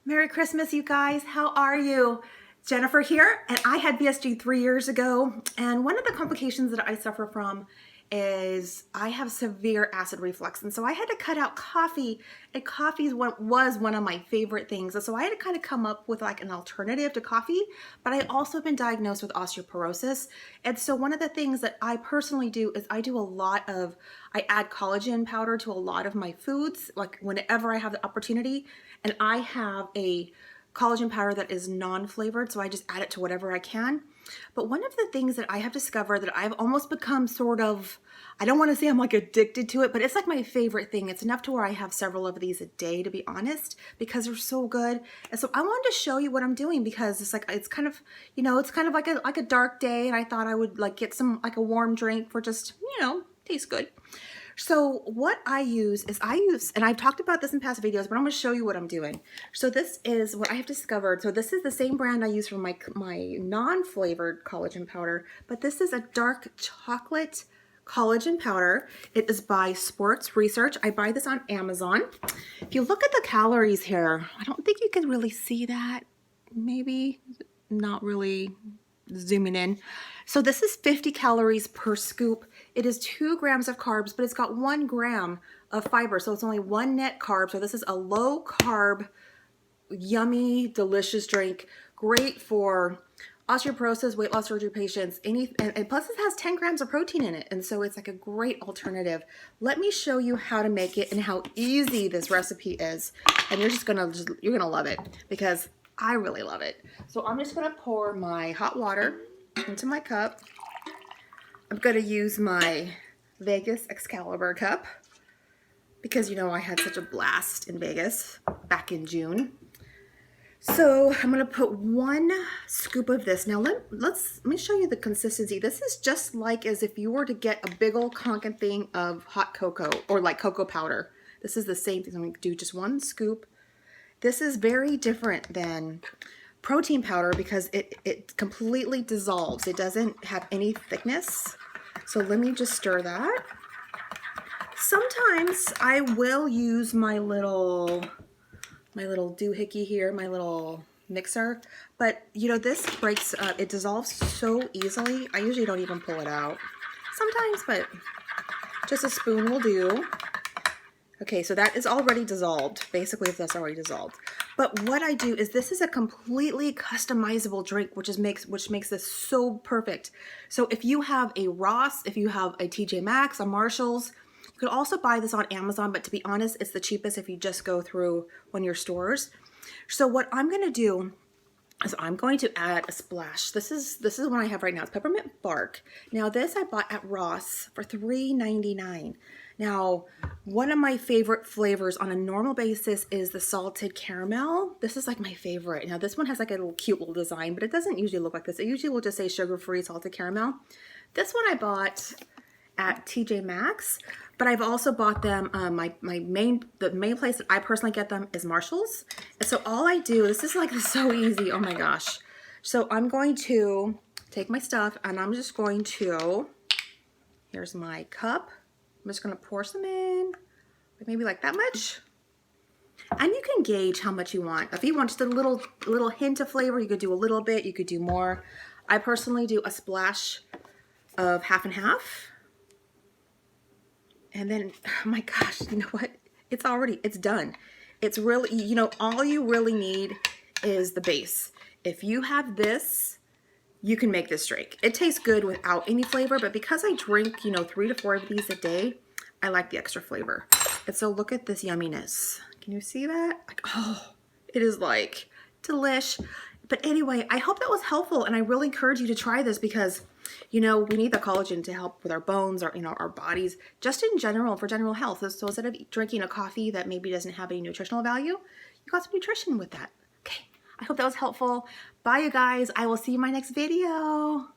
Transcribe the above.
Merry Christmas, you guys. How are you? Jennifer here, and I had VSG 3 years ago, and one of the complications that I suffer from is I have severe acid reflux, and so I had to cut out coffee, and coffee was one of my favorite things, and so I had to kind of come up with like an alternative to coffee, but I also been diagnosed with osteoporosis, and so one of the things that I personally do is I add collagen powder to a lot of my foods, like whenever I have the opportunity, and I have a collagen powder that is non-flavored, so I just add it to whatever I can. But one of the things that I have discovered that I've almost become sort of, I don't want to say I'm like addicted to it, but it's like my favorite thing. It's enough to where I have several of these a day, to be honest, because they're so good. And so I wanted to show you what I'm doing because it's kind of like a dark day, and I thought I would like get some like a warm drink for just, tastes good. So what I use, and I've talked about this in past videos, but I'm going to show you what I'm doing. So this is what I have discovered. So this is the same brand I use for my non-flavored collagen powder, but this is a dark chocolate collagen powder. It is by Sports Research. I buy this on Amazon. If you look at the calories here, I don't think you can really see that. Maybe not really zooming in. So this is 50 calories per scoop. It is 2 grams of carbs, but it's got 1 gram of fiber. So it's only 1 net carb. So this is a low carb, yummy, delicious drink. Great for osteoporosis, weight loss surgery patients, and plus it has 10 grams of protein in it. And so it's like a great alternative. Let me show you how to make it and how easy this recipe is. And you're gonna love it because I really love it. So I'm just gonna pour my hot water into my cup. I'm gonna use my Vegas Excalibur cup because I had such a blast in Vegas back in June. So I'm gonna put 1 scoop of this. Now let me show you the consistency. This is just like as if you were to get a big old conking thing of hot cocoa or like cocoa powder. This is the same thing. I'm gonna do just 1 scoop. This is very different than protein powder because it completely dissolves. It doesn't have any thickness. So let me just stir that. Sometimes I will use my little doohickey here, my little mixer, but this breaks up. It dissolves so easily. I usually don't even pull it out. Sometimes, but just a spoon will do. Okay, so that is already dissolved. Basically, that's already dissolved. But what I do is this is a completely customizable drink, which makes this so perfect. So if you have a Ross, if you have a TJ Maxx, a Marshalls, you could also buy this on Amazon, but to be honest, it's the cheapest if you just go through one of your stores. So what I'm gonna do is I'm going to add a splash. This is one I have right now. It's peppermint bark. Now this I bought at Ross for $3.99. Now, one of my favorite flavors on a normal basis is the salted caramel. This is like my favorite. Now this one has like a cute little design, but it doesn't usually look like this. It usually will just say sugar-free salted caramel. This one I bought at TJ Maxx, but I've also bought them, the main place that I personally get them is Marshalls. And so all I do, this is like so easy, oh my gosh. So I'm going to take my stuff and I'm just going to, here's my cup. I'm just gonna pour some in, maybe like that much. And you can gauge how much you want. If you want just a little hint of flavor, you could do a little bit, you could do more. I personally do a splash of half and half. And then, oh my gosh, you know what? It's done. It's really, all you really need is the base. If you have this, you can make this drink. It tastes good without any flavor, but because I drink, 3 to 4 of these a day, I like the extra flavor. And so look at this yumminess. Can you see that? Like, oh, it is like delish. But anyway, I hope that was helpful, and I really encourage you to try this because, we need the collagen to help with our bones, or our bodies, just in general, for general health. So instead of drinking a coffee that maybe doesn't have any nutritional value, you got some nutrition with that. Okay, I hope that was helpful. Bye, you guys. I will see you in my next video.